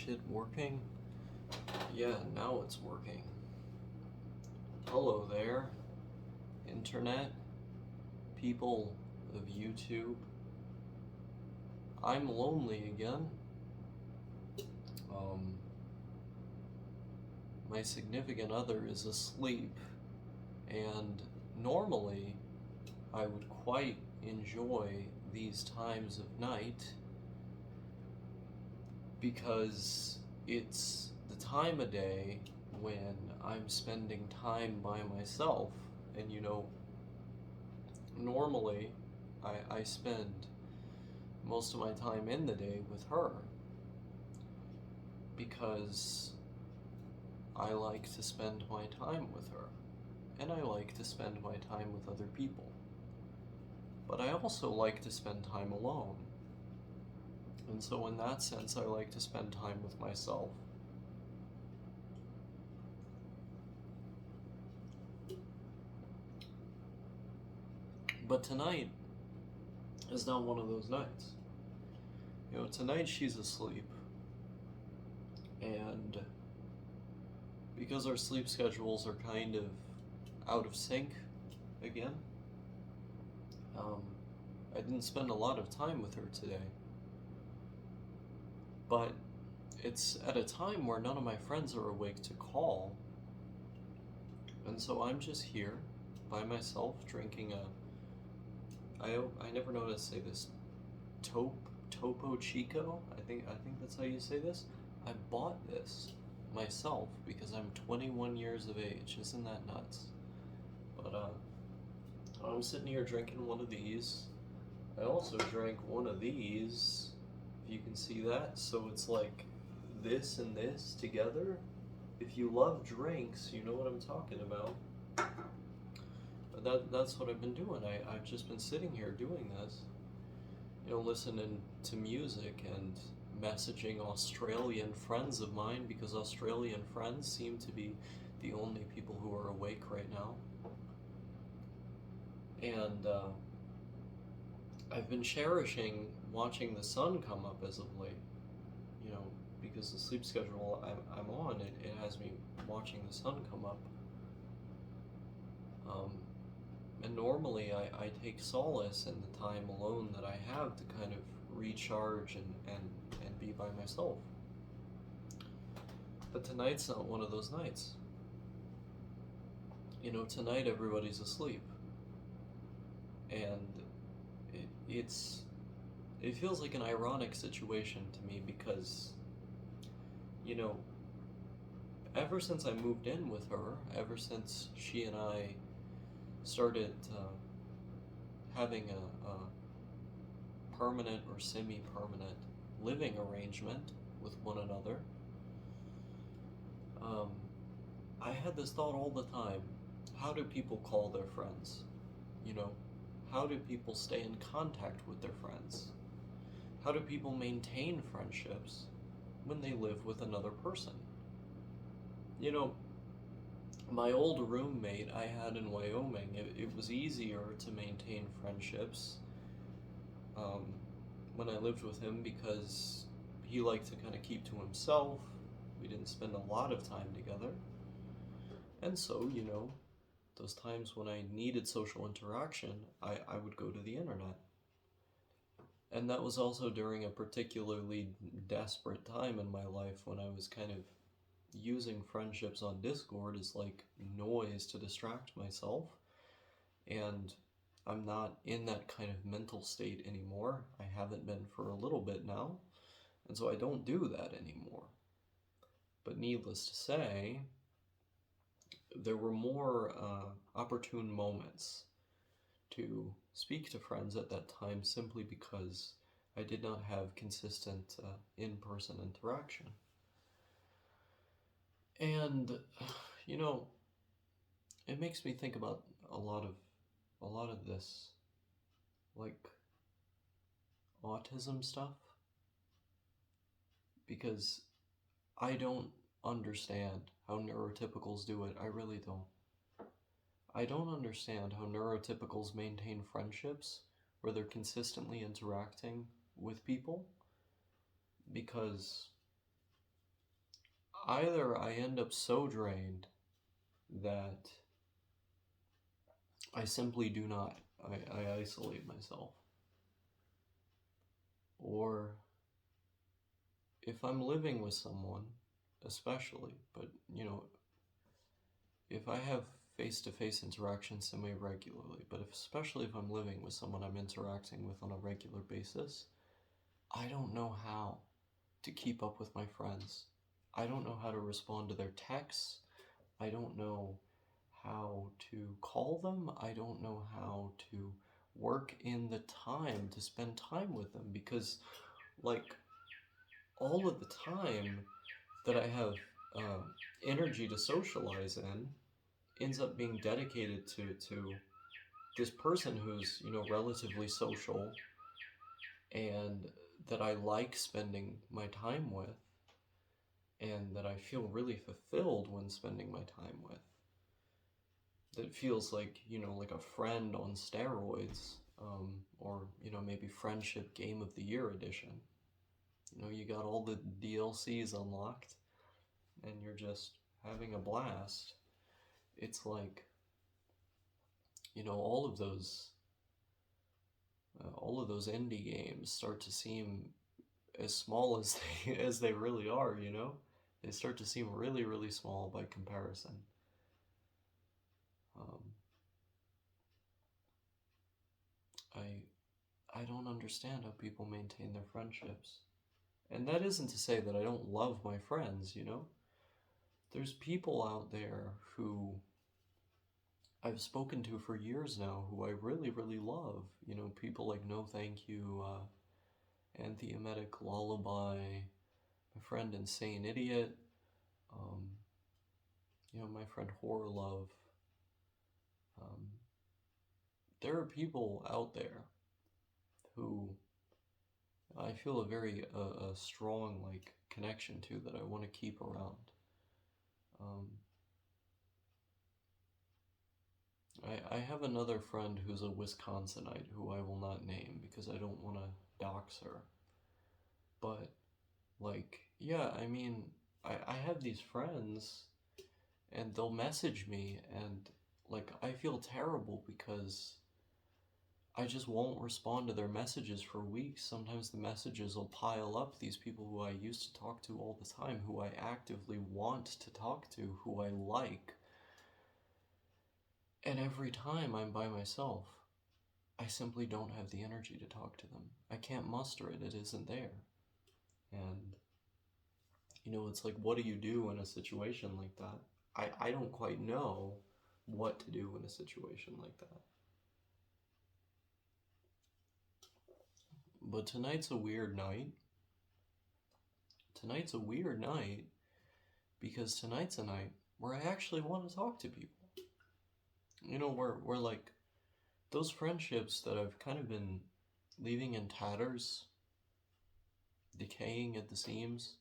shit working? Yeah, now it's working. Hello there, internet, people of YouTube. I'm lonely again. Um, my significant other is asleep, and normally I would quite enjoy these times of night because it's the time of day when I'm spending time by myself. And normally I spend most of my time in the day with her because I like to spend my time with her and I like to spend my time with other people. But I also like to spend time alone. And so in that sense, I like to spend time with myself. But tonight is not one of those nights. Tonight she's asleep. And because our sleep schedules are kind of out of sync again, I didn't spend a lot of time with her today. But it's at a time where none of my friends are awake to call. And so I'm just here by myself drinking I never know how to say this, Topo Chico? I think that's how you say this. I bought this myself because I'm 21 years of age. Isn't that nuts? But I'm sitting here drinking one of these. I also drank one of these, if you can see that. So it's like this and this together. If you love drinks, you know what I'm talking about. But that's what I've been doing. I've just been sitting here doing this, listening to music and messaging Australian friends of mine because Australian friends seem to be the only people who are awake right now. And I've been cherishing watching the sun come up as of late, because the sleep schedule I'm on, it has me watching the sun come up. And normally I take solace in the time alone that I have to kind of recharge and be by myself. But tonight's not one of those nights. Tonight everybody's asleep. And it feels like an ironic situation to me because, ever since I moved in with her, ever since she and I started having a permanent or semi-permanent living arrangement with one another, I had this thought all the time: how do people call their friends? How do people stay in contact with their friends? How do people maintain friendships when they live with another person? My old roommate I had in Wyoming, it was easier to maintain friendships when I lived with him because he liked to kind of keep to himself. We didn't spend a lot of time together. And so, those times when I needed social interaction, I would go to the internet. And that was also during a particularly desperate time in my life when I was kind of using friendships on Discord as like noise to distract myself. And I'm not in that kind of mental state anymore. I haven't been for a little bit now. And so I don't do that anymore. But needless to say, there were more opportune moments to speak to friends at that time simply because I did not have consistent in-person interaction. And it makes me think about a lot of this, like autism stuff, because I don't understand how neurotypicals do it. I really don't. I don't understand how neurotypicals maintain friendships where they're consistently interacting with people, because either I end up so drained that I simply do not, I isolate myself, or if I'm living with someone, especially, but if I have face-to-face interaction semi-regularly, but especially if I'm living with someone I'm interacting with on a regular basis, I don't know how to keep up with my friends. I don't know how to respond to their texts. I don't know how to call them. I don't know how to work in the time to spend time with them, because like all of the time that I have energy to socialize in ends up being dedicated to this person who's relatively social and that I like spending my time with, and that I feel really fulfilled when spending my time with. That feels like like a friend on steroids, or maybe Friendship Game of the Year edition. You got all the DLCs unlocked and you're just having a blast. It's like all of those indie games start to seem as small as as they really are. They start to seem really, really small by comparison. um, I don't understand how people maintain their friendships. And that isn't to say that I don't love my friends. There's people out there who I've spoken to for years now who I really, really love. People like No Thank You, Anthematic Lullaby, my friend Insane Idiot, um, my friend Horror Love. Um, there are people out there who I feel a very a strong connection to, that I want to keep around. Um, I have another friend who's a Wisconsinite who I will not name because I don't want to dox her. But, yeah, I mean, I have these friends and they'll message me and, I feel terrible because I just won't respond to their messages for weeks. Sometimes the messages will pile up, these people who I used to talk to all the time, who I actively want to talk to, who I like. And every time I'm by myself, I simply don't have the energy to talk to them. I can't muster it. It isn't there. And, it's like, what do you do in a situation like that? I don't quite know what to do in a situation like that. But tonight's a weird night. Tonight's a weird night because tonight's a night where I actually want to talk to people. We're like those friendships that I've kind of been leaving in tatters, decaying at the seams.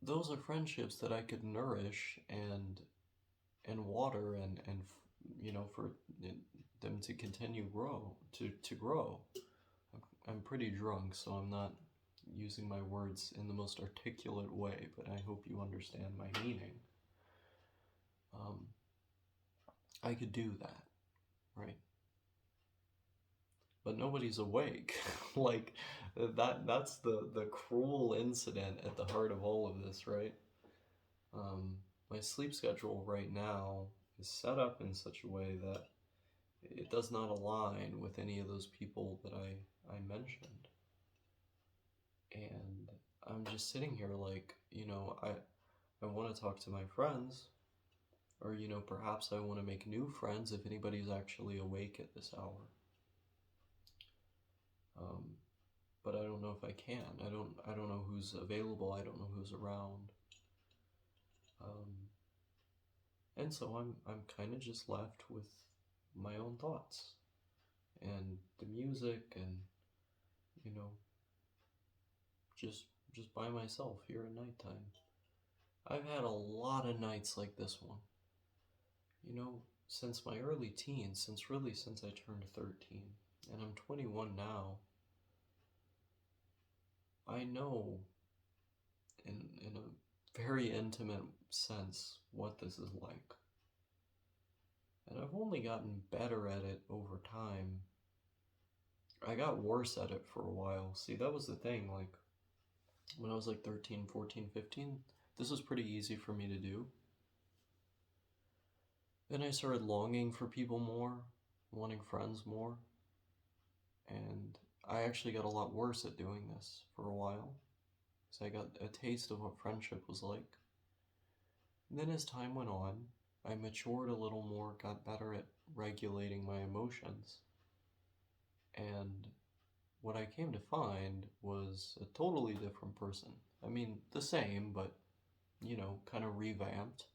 Those are friendships that I could nourish and water and for them to continue to grow. I'm pretty drunk, so I'm not using my words in the most articulate way, but I hope you understand my meaning. I could do that, right? But nobody's awake. That's the cruel incident at the heart of all of this, right? My sleep schedule right now is set up in such a way that it does not align with any of those people that I mentioned. And I'm just sitting here I want to talk to my friends, or perhaps I want to make new friends if anybody's actually awake at this hour. But I don't know if I can. I don't know who's available. I don't know who's around. And so I'm kind of just left with my own thoughts and the music, and just by myself here at nighttime. I've had a lot of nights like this one. Since my early teens, since I turned 13, and I'm 21 now. I know in a very intimate sense what this is like. And I've only gotten better at it over time. I got worse at it for a while. See, that was the thing, like, when I was like 13, 14, 15, this was pretty easy for me to do. Then I started longing for people more, wanting friends more, and I actually got a lot worse at doing this for a while, because I got a taste of what friendship was like. And then as time went on, I matured a little more, got better at regulating my emotions, and what I came to find was a totally different person. I mean, the same, but, kind of revamped.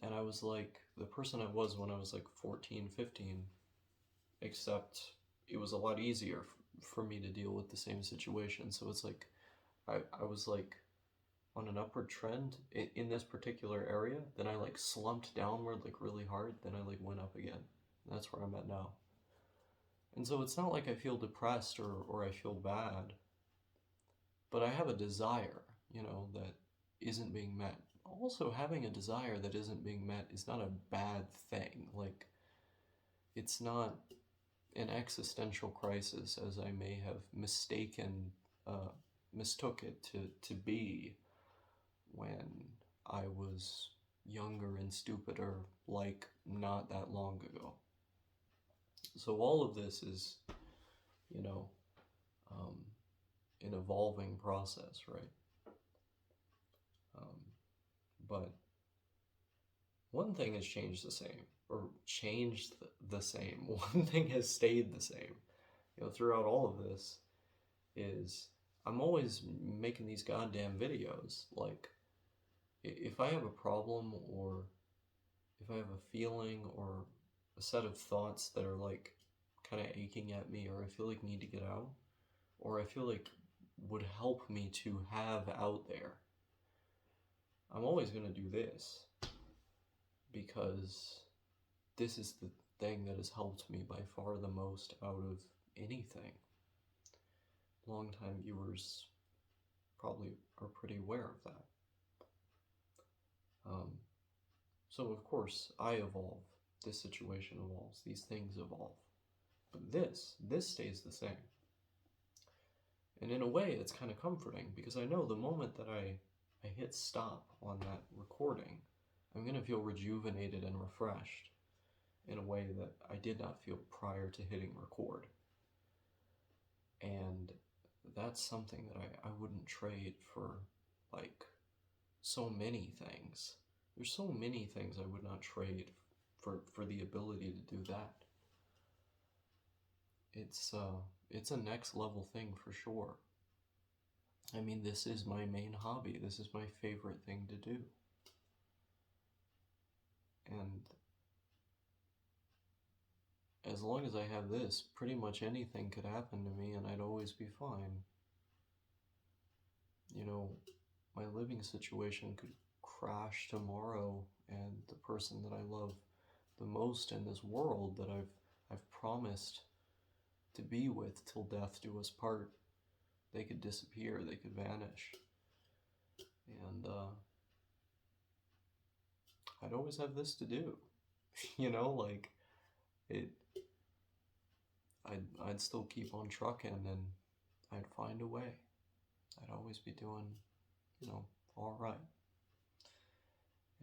And I was like the person I was when I was like 14, 15, except it was a lot easier for me to deal with the same situation. So it's like I was like on an upward trend in this particular area, then I like slumped downward like really hard, then I like went up again. And that's where I'm at now. And so it's not like I feel depressed or I feel bad, but I have a desire, that isn't being met. Also, having a desire that isn't being met is not a bad thing. Like, it's not an existential crisis as I may have mistook it to be when I was younger and stupider, like not that long ago. So all of this is, an evolving process, right? But one thing has changed the same, or changed the same. One thing has stayed the same, throughout all of this, is I'm always making these goddamn videos. Like, if I have a problem, or if I have a feeling, or a set of thoughts that are like kind of aching at me, or I feel like need to get out, or I feel like would help me to have out there, I'm always going to do this, because this is the thing that has helped me by far the most out of anything. Longtime viewers probably are pretty aware of that. So of course I evolve, this situation evolves, these things evolve, but this stays the same. And in a way it's kind of comforting, because I know the moment that I hit stop on that recording, I'm going to feel rejuvenated and refreshed in a way that I did not feel prior to hitting record. And that's something that I wouldn't trade for, like, so many things. There's so many things I would not trade for the ability to do that. It's a next level thing for sure. I mean, this is my main hobby. This is my favorite thing to do. And as long as I have this, pretty much anything could happen to me and I'd always be fine. My living situation could crash tomorrow, and the person that I love the most in this world, that I've promised to be with till death do us part, they could disappear, they could vanish. And I'd always have this to do. Like, I'd still keep on trucking, and I'd find a way. I'd always be doing, all right.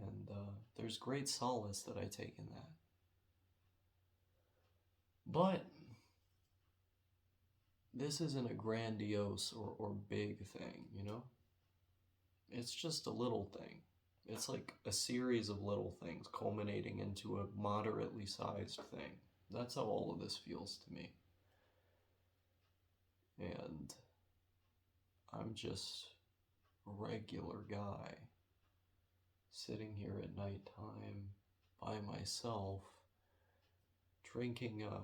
And there's great solace that I take in that. But this isn't a grandiose or big thing, It's just a little thing. It's like a series of little things culminating into a moderately sized thing. That's how all of this feels to me. And I'm just a regular guy sitting here at nighttime by myself, drinking a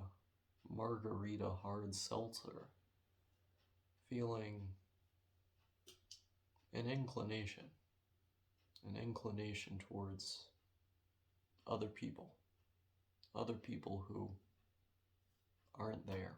margarita hard seltzer, feeling an inclination towards other people who aren't there.